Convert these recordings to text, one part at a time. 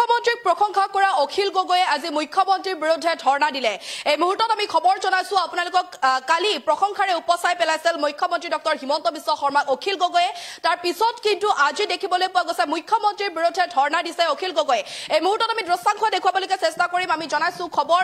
মুখ্যমন্ত্ৰীক প্ৰশংসা কৰা অখিল গগৈয়ে আজি মুখ্যমন্ত্ৰীৰ বিৰুদ্ধে ধৰ্ণা দিলে। এই মুহূৰ্তত আমি খবৰ জনাইছো আপোনালোকক কালি প্ৰশংসাৰে উপচাই পেলাইছিল মুখ্যমন্ত্ৰী ডক্টৰ হিমন্ত বিশ্ব শৰ্মা অখিল গগৈয়ে। তাৰ পিছত কিন্তু আজি দেখিবলৈ পোৱা গৈছে মুখ্যমন্ত্ৰীৰ বিৰুদ্ধে ধৰ্ণা দিছে অখিল গগৈয়ে। এই মুহূৰ্তত আমি দৃশ্যাংশ দেখুৱাবলৈ চেষ্টা কৰিম। আমি জনাইছো খবৰ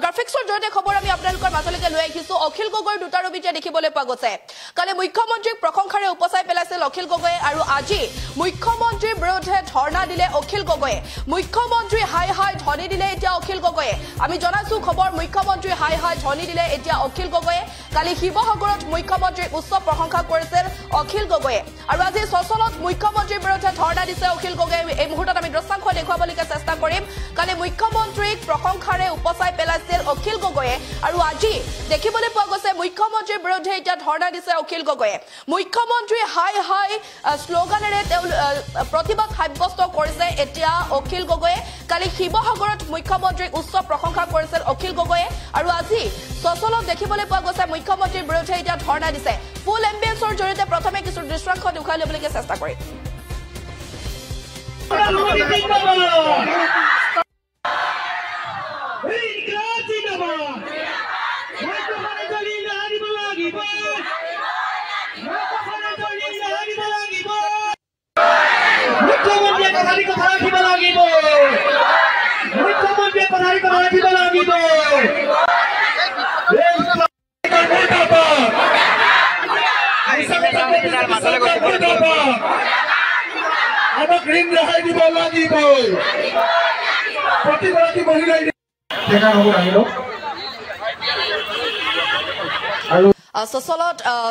গ্ৰাফিক্সৰ জৰিয়তে খবৰ আমি আপোনালোকৰ মাজলৈকে লৈ আহিছো। অখিল গগৈৰ দুটা ৰূপতে দেখিবলৈ পোৱা গৈছে। কালি মুখ্যমন্ত্ৰীক প্ৰশংসাৰে উপচাই পেলাইছিল অখিল গগৈয়ে আৰু আজি মুখ্যমন্ত্ৰীৰ বিৰুদ্ধে ধৰ্ণা দিলে অখিল গগৈয়ে। মুখ্যমন্ত্ৰী হাই হাই ধ্বনি দিলে এতিয়া অখিল গগৈয়ে। আমি জনাইছো খবৰ মুখ্যমন্ত্ৰী হাই হাই ধ্বনি দিলে এতিয়া অখিল গগৈয়ে। কালি শিৱসাগৰত মুখ্যমন্ত্ৰীক উচ্চ প্ৰশংসা কৰিছিল অখিল গগৈয়ে আৰু আজি সচলত মুখ্যমন্ত্ৰীৰ বিৰুদ্ধে ধৰ্ণা দিছে অখিল গগৈয়ে। এই মুহূৰ্তত আমি দৃশ্যাংশ দেখুৱাবলৈ চেষ্টা কৰিম। কালি মুখ্যমন্ত্ৰীক প্ৰশংসাৰে উপচাই পেলাইছিল অখিল গগৈয়ে আৰু আজি দেখিবলৈ পোৱা গৈছে মুখ্যমন্ত্ৰীৰ বিৰুদ্ধে এতিয়া ধৰ্ণা দিছে অখিল গগৈয়ে। মুখ্যমন্ত্ৰী হাই হাই শ্লোগানেৰে তেওঁ প্ৰতিবাদ সাব্যস্ত কৰিছে এতিয়া অখিল গগৈয়ে। কালি শিৱসাগৰত মুখ্যমন্ত্ৰীক উচ্চ প্ৰশংসা কৰিছিল অখিল গগৈয়ে আৰু আজি সচলত দেখিবলৈ পোৱা গৈছে মুখ্যমন্ত্ৰীৰ বিৰুদ্ধে এতিয়া ধৰ্ণা দিছে। ফুল এম্বিয়েন্সৰ জৰিয়তে প্ৰথমে কিছু দৃশ্যাংশ দেখুৱাই ল'বলৈ চেষ্টা কৰিম।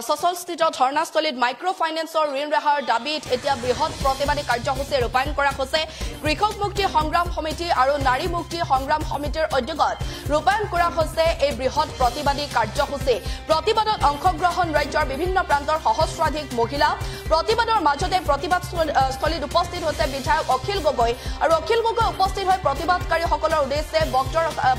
সচলস্থিত ধৰ্ণাস্থলীত মাইক্ৰ ফাইনেন্সৰ ঋণ ৰেহাইৰ দাবীত এতিয়া বৃহৎ প্ৰতিবাদী কাৰ্যসূচী ৰূপায়ণ কৰা হৈছে। কৃষক মুক্তি সংগ্ৰাম সমিতি আৰু নাৰী মুক্তি সংগ্ৰাম সমিতিৰ উদ্যোগত ৰূপায়ণ কৰা হৈছে এই বৃহৎ প্ৰতিবাদী কাৰ্যসূচী। প্ৰতিবাদত অংশগ্ৰহণ ৰাজ্যৰ বিভিন্ন প্ৰান্তৰ সহস্ৰাধিক মহিলা। প্ৰতিবাদৰ মাজতে প্ৰতিবাদস্থলীত উপস্থিত হৈছে বিধায়ক অখিল গগৈ আৰু অখিল গগৈ উপস্থিত হৈ প্ৰতিবাদকাৰীসকলৰ উদ্দেশ্যে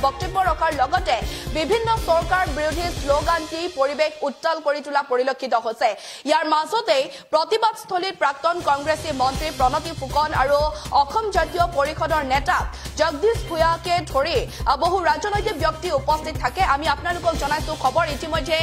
বক্তব্য ৰখাৰ লগতে বিভিন্ন চৰকাৰ বিৰোধী শ্লোগান দি পৰিৱেশ উত্তাল কৰি তোলা পৰিলক্ষিত হৈছে। ইয়াৰ মাজতেই প্ৰতিবাদস্থলীত প্ৰাক্তন কংগ্ৰেছী মন্ত্ৰী প্ৰণতি ফুকন আৰু অসম জাতীয় পৰিষদৰ নেতা জগদীশ ভূঞাকে ধৰি বহু ৰাজনৈতিক ব্যক্তি উপস্থিত থাকে। আমি আপোনালোকক জনাইছো খবৰ ইতিমধ্যে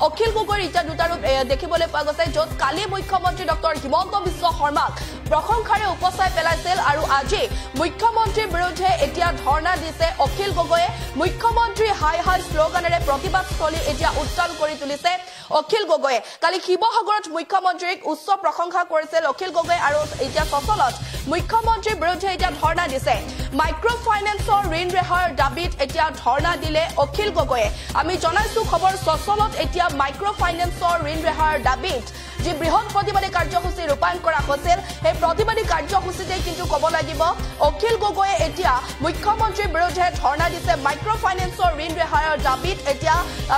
অখিল গগৈৰ এতিয়া দুটা ৰূপ দেখিবলৈ পোৱা গৈছে, য'ত কালি মুখ্যমন্ত্ৰী ডক্টৰ হিমন্ত বিশ্ব শৰ্মাক প্ৰশংসাৰে উপচাই পেলাইছিল আৰু আজি মুখ্যমন্ত্ৰীৰ বিৰুদ্ধে এতিয়া ধৰ্ণা দিছে অখিল গগৈয়ে। মুখ্যমন্ত্ৰী হাই হাই শ্লোগানেৰে প্ৰতিবাদস্থলী এতিয়া উত্তাল কৰি তুলিছে অখিল গগৈয়ে। কালি শিৱসাগৰত মুখ্যমন্ত্ৰীক উচ্চ প্ৰশংসা কৰিছিল অখিল গগৈ আৰু এতিয়া সচলত মুখ্যমন্ত্ৰীৰ বিৰুদ্ধে এতিয়া ধৰ্ণা দিছে। মাইক্ৰ ফাইনেন্সৰ ঋণ ৰেহাইৰ দাবীত এতিয়া ধৰ্ণা দিলে অখিল গগৈয়ে। আমি জনাইছো খবৰ সচলত এতিয়া মাইক্ৰ ফাইনেন্সৰ ঋণ ৰেহাইৰ দাবীত যি বৃহৎ প্ৰতিবাদী কাৰ্যসূচী ৰূপায়ণ কৰা হৈছিল, সেই প্ৰতিবাদী কাৰ্যসূচীতে কিন্তু ক'ব লাগিব অখিল গগৈয়ে এতিয়া মুখ্যমন্ত্ৰীৰ বিৰুদ্ধে ধৰ্ণা দিছে। মাইক্ৰ ফাইনেন্সৰ ঋণ ৰেহাইৰ দাবীত এতিয়া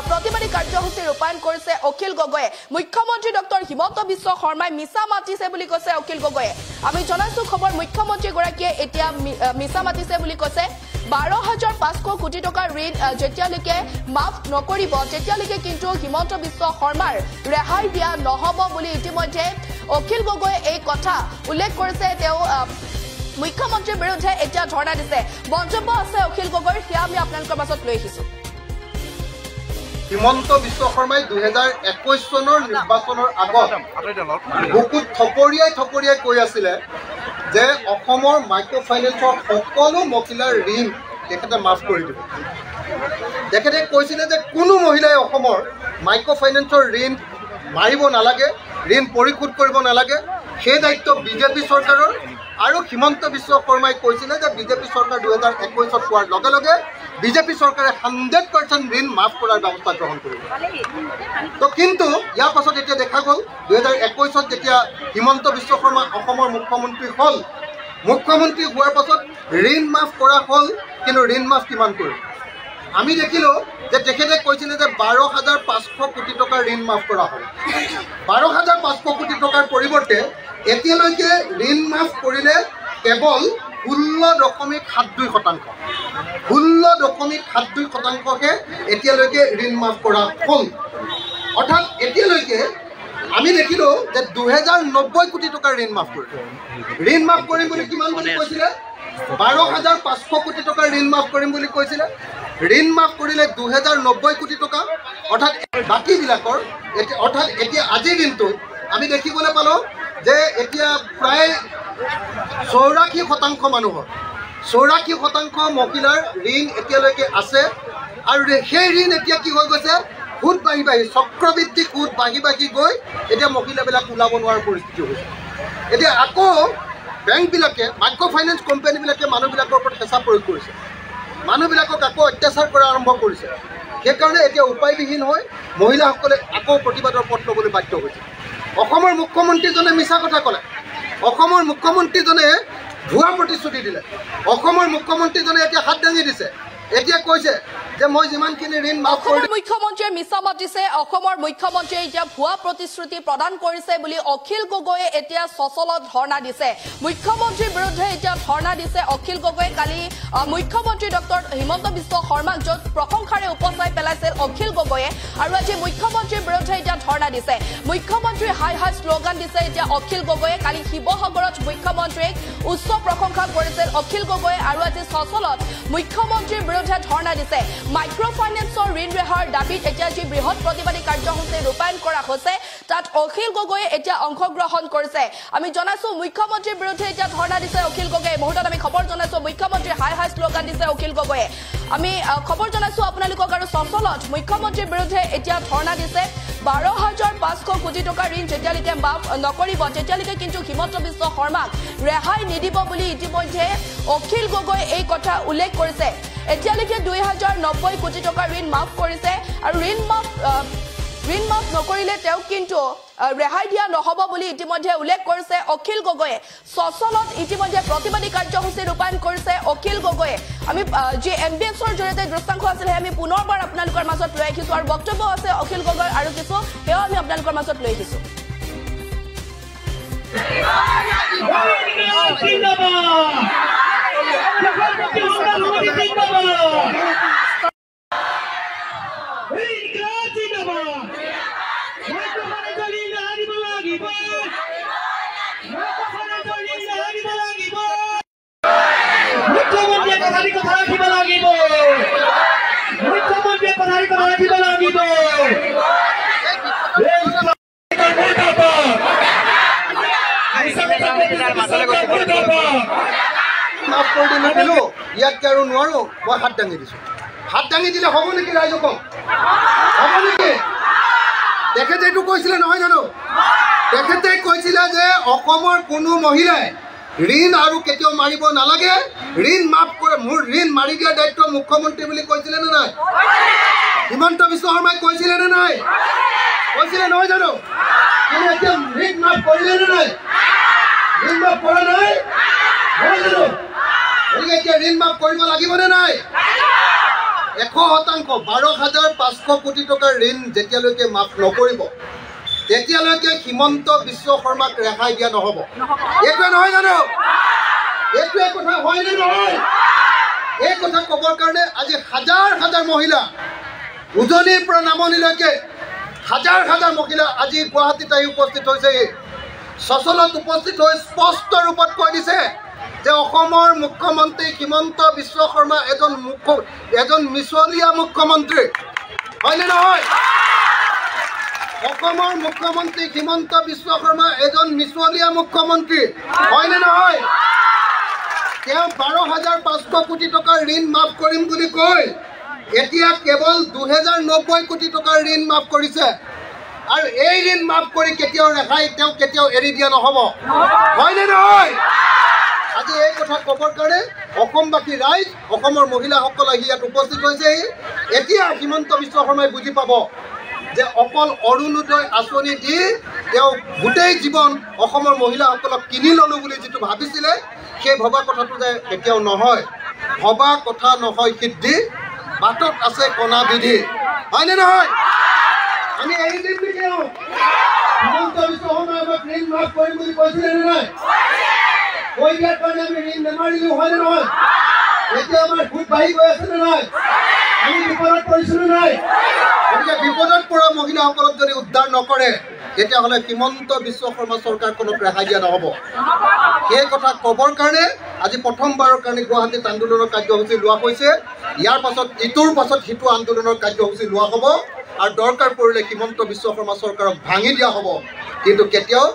প্ৰতিবাদী কাৰ্যসূচী ৰূপায়ণ কৰিছে অখিল গগৈয়ে। মুখ্যমন্ত্ৰী ডক্টৰ হিমন্ত বিশ্ব শৰ্মাই মিছা মাতিছে বুলি কৈছে অখিল গগৈয়ে। আমি জনাইছো খবৰ মুখ্যমন্ত্ৰীগৰাকীয়ে এতিয়া মিছা মাতিছে বুলি কৈছে। 12,500 কোটি টকাৰ ঋণ যেতিয়ালৈকে মাফ নকৰিব তেতিয়ালৈকে কিন্তু হিমন্ত বিশ্ব শৰ্মাৰ ৰেহাই দিয়া নহ'ব বুলি ইতিমধ্যে অখিল গগৈয়ে এই কথা উল্লেখ কৰিছে। তেওঁ মুখ্যমন্ত্ৰীৰ বিৰুদ্ধে এতিয়া ধৰ্ণা দিছে। মন্তব্য আছে অখিল গগৈৰ, সেয়া আমি আপোনালোকৰ মাজত লৈ আহিছো। হিমন্ত বিশ্ব শৰ্মাই 2021 চনৰ নিৰ্বাচনৰ আগত বুকুত থপৰিয়াই কৈ আছিলে যে অসমৰ মাইক্ৰ ফাইনেন্সৰ সকলো মহিলাৰ ঋণ তেখেতে মাফ কৰি দিব। তেখেতে কৈছিলে যে কোনো মহিলাই অসমৰ মাইক্ৰ ফাইনেন্সৰ ঋণ মাৰিব নালাগে, ঋণ পৰিশোধ কৰিব নালাগে, সেই দায়িত্ব বিজেপি চৰকাৰৰ। আৰু হিমন্ত বিশ্ব শৰ্মাই কৈছিলে যে বিজেপি চৰকাৰ 2021 পোৱাৰ লগে লগে বিজেপি চৰকাৰে 100% ঋণ মাফ কৰাৰ ব্যৱস্থা গ্ৰহণ কৰিব। তো কিন্তু ইয়াৰ পাছত এতিয়া দেখা গ'ল 2021 যেতিয়া হিমন্ত বিশ্ব শৰ্মা অসমৰ মুখ্যমন্ত্ৰী হ'ল, মুখ্যমন্ত্ৰী হোৱাৰ পাছত ঋণ মাফ কৰা হ'ল, কিন্তু ঋণ মাফ কিমান কৰিল? আমি দেখিলোঁ যে তেখেতে কৈছিলে যে 12,500 কোটি টকাৰ ঋণ মাফ কৰা হ'ল। 12,500 কোটি টকাৰ পৰিৱৰ্তে এতিয়ালৈকে ঋণ মাফ কৰিলে কেৱল 16.72%। 16.72%হে এতিয়ালৈকে ঋণ মাফ কৰা হ'ল। অৰ্থাৎ এতিয়ালৈকে আমি দেখিলোঁ যে 2090 কোটি টকাৰ ঋণ মাফ কৰিলে। ঋণ মাফ কৰিম বুলি কিমান বুলি কৈছিলে? 12,500 কোটি টকাৰ ঋণ মাফ কৰিম বুলি কৈছিলে ঋণ মাফ কৰিলে 2090 কোটি টকা অৰ্থাৎ বাকীবিলাকৰ অৰ্থাৎ এতিয়া আজিৰ দিনটোত আমি দেখিবলৈ পালোঁ যে এতিয়া প্ৰায় 84% মানুহৰ 84% মহিলাৰ ঋণ এতিয়ালৈকে আছে আৰু সেই ঋণ এতিয়া কি হৈ গৈছে সুদ বাঢ়ি বাঢ়ি চক্ৰবৃদ্ধি সুদ বাঢ়ি বাঢ়ি গৈ এতিয়া মহিলাবিলাক ওলাব নোৱাৰাৰ পৰিস্থিতি হৈছে এতিয়া আকৌ বেংকবিলাকে মাইক্ৰ' ফাইনেন্স কোম্পানীবিলাকে মানুহবিলাকৰ ওপৰত হেঁচা প্ৰয়োগ কৰিছে মানুহবিলাকক আকৌ অত্যাচাৰ কৰা আৰম্ভ কৰিছে সেইকাৰণে এতিয়া উপায়বিহীন হৈ মহিলাসকলে আকৌ প্ৰতিবাদৰ পথ ল'বলৈ বাধ্য হৈছে অসমৰ মুখ্যমন্ত্ৰীজনে মিছা কথা ক'লে অসমৰ মুখ্যমন্ত্ৰীজনে ভুৱা প্ৰতিশ্ৰুতি দিলে অসমৰ মুখ্যমন্ত্ৰীজনে এতিয়া হাত দাঙি দিছে এতিয়া কৈছে যে মই যিমানখিনি ঋণ মাফ কৰি মুখ্যমন্ত্ৰীয়ে মিছা মাতিছে অসমৰ মুখ্যমন্ত্ৰীয়ে এতিয়া ভুৱা প্ৰতিশ্ৰুতি প্ৰদান কৰিছে বুলি অখিল গগৈয়ে এতিয়া সচলত ধৰ্ণা দিছে মুখ্যমন্ত্ৰীৰ বিৰুদ্ধে এতিয়া ধৰ্ণা দিছে অখিল গগৈয়ে কালি মুখ্যমন্ত্ৰী ডক্টৰ হিমন্ত বিশ্ব শৰ্মাক য'ত প্ৰশংসাৰে উপচাই পেলাইছিল অখিল গগৈয়ে আৰু আজি মুখ্যমন্ত্ৰীৰ বিৰুদ্ধে এতিয়া ধৰ্ণা দিছে মুখ্যমন্ত্ৰীৰ হাই হাই শ্লোগান দিছে এতিয়া অখিল গগৈয়ে কালি শিৱসাগৰত মুখ্যমন্ত্ৰীক উচ্চ প্ৰশংসা কৰিছিল অখিল গগৈয়ে আৰু আজি সচলত মুখ্যমন্ত্ৰীৰ বিৰুদ্ধে ধৰ্ণা দিছে মাইক্ৰ' ফাইনেন্সৰ ঋণ ৰেহাইৰ দাবীত এতিয়া যি বৃহৎ প্ৰতিবাদী কাৰ্যসূচী ৰূপায়ণ কৰা হৈছে তাত অখিল গগৈয়ে এতিয়া অংশগ্ৰহণ কৰিছে আমি জনাইছো মুখ্যমন্ত্ৰীৰ বিৰুদ্ধে এতিয়া ধৰ্ণা দিছে অখিল গগৈয়ে মুহূৰ্তত আমি খবৰ জনাইছো মুখ্যমন্ত্ৰীৰ হাই হাই শ্লোগান দিছে অখিল গগৈয়ে আমি খবৰ জনাইছো আপোনালোকক আৰু সচলত মুখ্যমন্ত্ৰীৰ বিৰুদ্ধে এতিয়া ধৰ্ণা দিছে 12,500 কোটি টকা ঋণ যেতিয়ালৈকে মাফ নকৰিব তেতিয়ালৈকে কিন্তু হিমন্ত বিশ্ব শৰ্মাক ৰেহাই নিদিব বুলি ইতিমধ্যে অখিল গগৈয়ে এই কথা উল্লেখ কৰিছে এতিয়ালৈকে 2,090 কোটি টকা ঋণ মাফ কৰিছে আৰু ঋণ মাফ নকৰিলে তেওঁ কিন্তু ৰেহাই দিয়া নহব বুলি ইতিমধ্যে উল্লেখ কৰিছে অখিল গগৈয়ে সচলত ইতিমধ্যে প্ৰতিবাদী কাৰ্যসূচী ৰূপায়ণ কৰিছে অখিল গগৈয়ে আমি যি এমবিএছৰ জৰিয়তে দৃশ্যাংশ আছিল আমি পুনৰবাৰ আপোনালোকৰ মাজত লৈ আহিছো আৰু বক্তব্য আছে অখিল গগৈৰ আৰু কিছু সেয়া আমি আপোনালোকৰ মাজত লৈ আহিছো মাফ কৰি দিলো ইয়াতকে আৰু নোৱাৰো মই হাত দাঙি দিছো হাত দাঙি দিলে হ'ব নেকি ৰাইজক হ'ব নেকি তেখেতে এইটো কৈছিলে নহয় জানো তেখেতে কৈছিলে যে অসমৰ কোনো মহিলাই ঋণ আৰু কেতিয়াও মাৰিব নালাগে ঋণ মাফ কৰে মোৰ ঋণ মাৰি দিয়াৰ দায়িত্ব মুখ্যমন্ত্ৰী বুলি কৈছিলে নে নাই হিমন্ত বিশ্ব শৰ্মাই কৈছিলে নে নাই কৈছিলে নহয় জানো কিন্তু এতিয়া ঋণ মাফ কৰিলে নে নাই ঋণ মাফ কৰা নাই নহয় জানো গতিকে এতিয়া ঋণ মাফ কৰিব লাগিবনে নাই 100% 12,500 কোটি টকাৰ ঋণ যেতিয়ালৈকে মাফ নকৰিব তেতিয়ালৈকে হিমন্ত বিশ্ব শৰ্মাক ৰেহাই দিয়া নহ'ব এইটোৱে নহয় জানো এইটোৱে কথা হয়নে নহয় এই কথা ক'বৰ কাৰণে আজি হাজাৰ হাজাৰ মহিলা উজনিৰ পৰা নামনিলৈকে হাজাৰ হাজাৰ মহিলা আজি গুৱাহাটীত আহি উপস্থিত হৈছে সচলত উপস্থিত হৈ স্পষ্ট ৰূপত কৈ দিছে যে অসমৰ মুখ্যমন্ত্ৰী হিমন্ত বিশ্ব শৰ্মা এজন মিছলীয়া মুখ্যমন্ত্ৰী হয়নে নহয় অসমৰ মুখ্যমন্ত্ৰী হিমন্ত বিশ্ব শৰ্মা এজন মিছলীয়া মুখ্যমন্ত্ৰী হয়নে নহয় তেওঁ 12,500 কোটি টকাৰ ঋণ মাফ কৰিম বুলি কৈ এতিয়া কেৱল 2,090 কোটি টকাৰ ঋণ মাফ কৰিছে আৰু এই ঋণ মাফ কৰি কেতিয়াও ৰেহাই তেওঁ কেতিয়াও এৰি দিয়া নহ'ব হয়নে নহয় আজি এই কথা ক'বৰ কাৰণে অসমবাসী ৰাইজ অসমৰ মহিলাসকল আহি ইয়াত উপস্থিত হৈছে এতিয়া হিমন্ত বিশ্ব শৰ্মাই বুজি পাব যে অকল অৰুণোদয় আঁচনি দি তেওঁ গোটেই জীৱন অসমৰ মহিলাসকলক কিনি ল'লোঁ বুলি যিটো ভাবিছিলে সেই ভবা কথাটো যে কেতিয়াও নহয় ভবা কথা নহয় সিদ্ধি বাটত আছে কণা বিধি হয়নে নহয় আমি এৰি দিম নেকি হিমন্ত বিশ্ব শৰ্মাই আমাক ঋণ মাফ কৰিম বুলি কৈছিলে নে নাই কৈ দিয়াৰ কাৰণে আমি ঋণ নেমাৰিলোঁ হয়নে নহয় এতিয়া আমাৰ সুদ বাঢ়ি গৈ আছে নে নাই আমি বিপদত পৰিছোঁ নে নাই গতিকে বিপদত পৰা মহিলাসকলক যদি উদ্ধাৰ নকৰে তেতিয়াহ'লে হিমন্ত বিশ্ব শৰ্মা চৰকাৰখনক ৰেহাই দিয়া নহ'ব সেই কথা ক'বৰ কাৰণে আজি প্ৰথমবাৰৰ কাৰণে গুৱাহাটীত আন্দোলনৰ কাৰ্যসূচী লোৱা হৈছে ইয়াৰ পাছত ইটোৰ পাছত সিটো আন্দোলনৰ কাৰ্যসূচী লোৱা হ'ব আৰু দৰকাৰ পৰিলে হিমন্ত বিশ্ব শৰ্মা চৰকাৰক ভাঙি দিয়া হ'ব কিন্তু কেতিয়াও